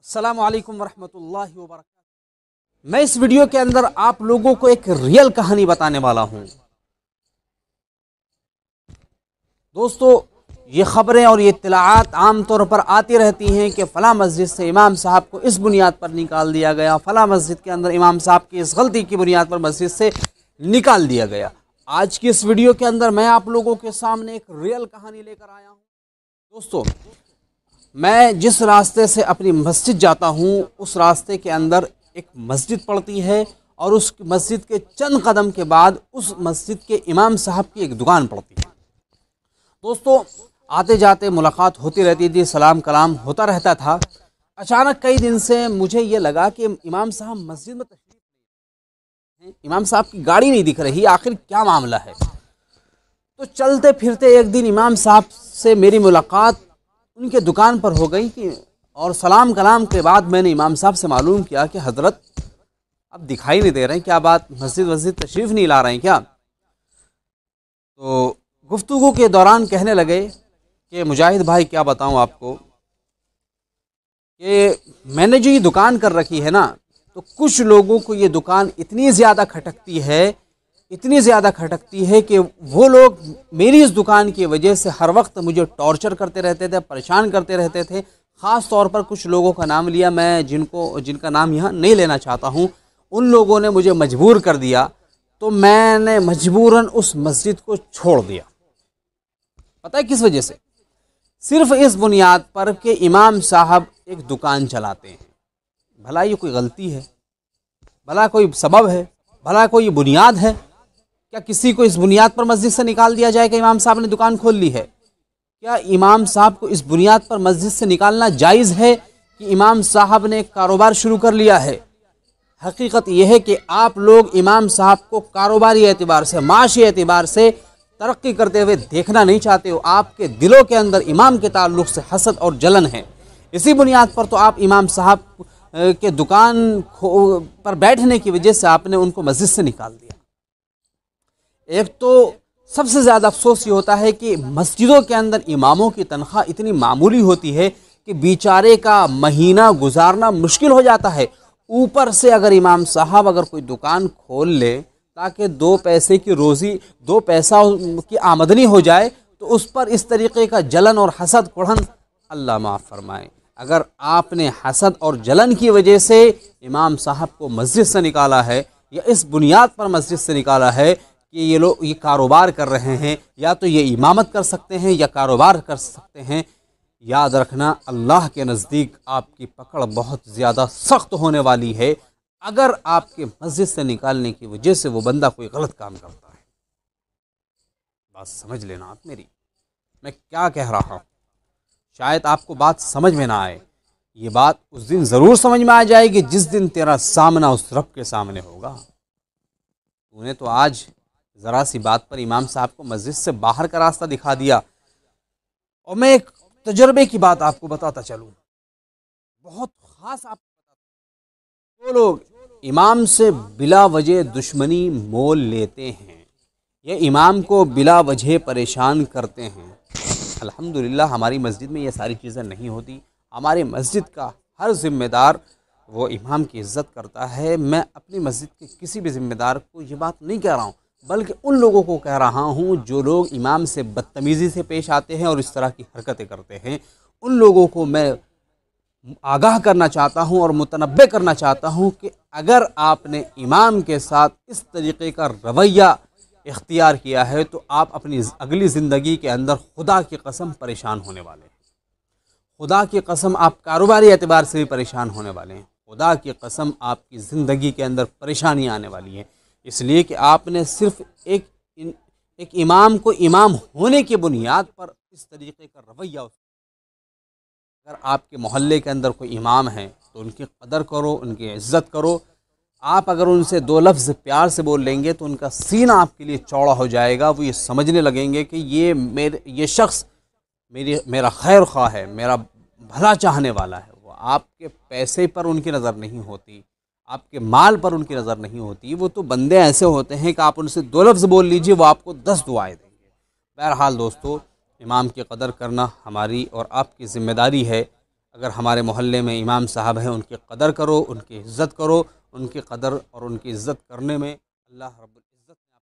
السلام علیکم ورحمۃ اللہ وبرکاتہ۔ میں اس ویڈیو کے اندر آپ لوگوں کو ایک ریئل کہانی بتانے والا ہوں۔ دوستو، یہ خبریں اور یہ اطلاعات عام طور پر آتی رہتی ہیں کہ فلاں مسجد سے امام صاحب کو اس بنیاد پر نکال دیا گیا، فلاں مسجد کے اندر امام صاحب کی اس غلطی کی بنیاد پر مسجد سے نکال دیا گیا۔ آج کی اس ویڈیو کے اندر میں آپ لوگوں کے سامنے ایک ریئل کہانی لے کر آیا ہوں۔ دوستو، میں جس راستے سے اپنی مسجد جاتا ہوں اس راستے کے اندر ایک مسجد پڑتی ہے، اور اس مسجد کے چند قدم کے بعد اس مسجد کے امام صاحب کی ایک دکان پڑتی ہے۔ دوستو، آتے جاتے ملاقات ہوتی رہتی تھی، سلام کلام ہوتا رہتا تھا۔ اچانک کئی دن سے مجھے یہ لگا کہ امام صاحب مسجد میں تشریف نہیں ہیں، امام صاحب کی گاڑی نہیں دکھ رہی، آخر کیا معاملہ ہے؟ تو چلتے پھرتے ایک دن امام صاحب سے میری ملاقات ان کے دکان پر ہو گئی اور سلام کلام کے بعد میں نے امام صاحب سے معلوم کیا کہ حضرت اب دکھائی نہیں دے رہے ہیں، کیا بات مسجد تشریف نہیں لا رہے ہیں کیا؟ تو گفتگو کے دوران کہنے لگے کہ مجاہد بھائی کیا بتاؤں آپ کو کہ میں نے جو یہ دکان کر رکھی ہے نا، تو کچھ لوگوں کو یہ دکان اتنی زیادہ کھٹکتی ہے کہ وہ لوگ میری اس دکان کی وجہ سے ہر وقت مجھے ٹارچر کرتے رہتے تھے، پریشان کرتے رہتے تھے۔ خاص طور پر کچھ لوگوں کا نام لیا، میں جن کا نام یہاں نہیں لینا چاہتا ہوں، ان لوگوں نے مجھے مجبور کر دیا، تو میں نے مجبوراً اس مسجد کو چھوڑ دیا۔ پتہ ہے کس وجہ سے؟ صرف اس بنیاد پر کہ امام صاحب ایک دکان چلاتے ہیں۔ بھلا یہ کوئی غلطی ہے؟ بھلا کوئی سبب ہے؟ بھلا کوئی بنیاد ہے؟ کیا کسی کو اس بنیاد پر مسجد سے نکال دیا جائے کہ امام صاحب نے دکان کھول لی ہے؟ کیا امام صاحب کو اس بنیاد پر مسجد سے نکالنا جائز ہے کہ امام صاحب نے ایک کاروبار شروع کر لیا ہے؟ حقیقت یہ ہے کہ آپ لوگ امام صاحب کو کاروباری اعتبار سے، معاشی اعتبار سے ترقی کرتے ہوئے دیکھنا نہیں چاہتے ہو۔ آپ کے دلوں کے اندر امام کے تعلق سے حسد اور جلن ہے۔ اسی بنیاد پر تو آپ امام صاحب کے دکان پر بیٹھنے کی وجہ سے آپ نے ان کو مسجد سے نکال دیا۔ ایک تو سب سے زیادہ افسوس یہ ہوتا ہے کہ مسجدوں کے اندر اماموں کی تنخواہ اتنی معمولی ہوتی ہے کہ بیچارے کا مہینہ گزارنا مشکل ہو جاتا ہے۔ اوپر سے اگر امام صاحب کوئی دکان کھول لے تاکہ دو پیسے کی روزی، دو پیسہ کی آمدنی ہو جائے، تو اس پر اس طریقے کا جلن اور حسد کڑھن، اللہ معاف فرمائے۔ اگر آپ نے حسد اور جلن کی وجہ سے امام صاحب کو مسجد سے نکالا ہے، یا اس بنیاد پر مسجد سے نکالا ہے کہ یہ لوگ یہ کاروبار کر رہے ہیں، یا تو یہ امامت کر سکتے ہیں یا کاروبار کر سکتے ہیں، یاد رکھنا اللہ کے نزدیک آپ کی پکڑ بہت زیادہ سخت ہونے والی ہے اگر آپ کے مسجد سے نکالنے کی وجہ سے وہ بندہ کوئی غلط کام کرتا ہے۔ بات سمجھ لینا آپ میری، میں کیا کہہ رہا ہوں۔ شاید آپ کو بات سمجھ میں نہ آئے، یہ بات اس دن ضرور سمجھ میں آ جائے گی جس دن تیرا سامنا اس رب کے سامنے ہوگا۔ تو نے تو آج ذرا سی بات پر امام صاحب کو مسجد سے باہر کا راستہ دکھا دیا۔ اور میں ایک تجربے کی بات آپ کو بتاتا چلوں، بہت خاص آپ کو بتاتا ہوں۔ وہ لوگ امام سے بلا وجہ دشمنی مول لیتے ہیں، یا امام کو بلا وجہ پریشان کرتے ہیں۔ الحمدللہ ہماری مسجد میں یہ ساری چیزیں نہیں ہوتی۔ ہماری مسجد کا ہر ذمہ دار وہ امام کی عزت کرتا ہے۔ میں اپنی مسجد کے کسی بھی ذمہ دار کو یہ بات نہیں کہہ رہا ہوں، بلکہ ان لوگوں کو کہہ رہا ہوں جو لوگ امام سے بدتمیزی سے پیش آتے ہیں اور اس طرح کی حرکتیں کرتے ہیں، ان لوگوں کو میں آگاہ کرنا چاہتا ہوں اور متنبہ کرنا چاہتا ہوں کہ اگر آپ نے امام کے ساتھ اس طریقے کا رویہ اختیار کیا ہے تو آپ اپنی اگلی زندگی کے اندر خدا کی قسم پریشان ہونے والے ہیں۔ خدا کی قسم آپ کاروباری اعتبار سے بھی پریشان ہونے والے ہیں۔ خدا کی قسم آپ کی زندگی کے اندر پریشانی آنے والی ہے، اس لیے کہ آپ نے صرف ایک امام کو امام ہونے کی بنیاد پر اس طریقے کا رویہ۔ اگر آپ کے محلے کے اندر کوئی امام ہے تو ان کی قدر کرو، ان کی عزت کرو۔ آپ اگر ان سے دو لفظ پیار سے بول لیں گے تو ان کا سینہ آپ کے لیے چوڑا ہو جائے گا، وہ یہ سمجھنے لگیں گے کہ یہ شخص میرا خیر خواہ ہے، میرا بھلا چاہنے والا ہے۔ وہ آپ کے پیسے پر ان کی نظر نہیں ہوتی، آپ کے مال پر ان کی نظر نہیں ہوتی۔ وہ تو بندے ایسے ہوتے ہیں کہ آپ ان سے دو لفظ بول لیجئے، وہ آپ کو 10 دعائیں دیں گے۔ بہرحال دوستو، امام کی قدر کرنا ہماری اور آپ کی ذمہ داری ہے۔ اگر ہمارے محلے میں امام صاحب ہیں ان کی قدر کرو، ان کی عزت کرو، ان کی قدر اور ان کی عزت کرنے میں اللہ رب العزت نے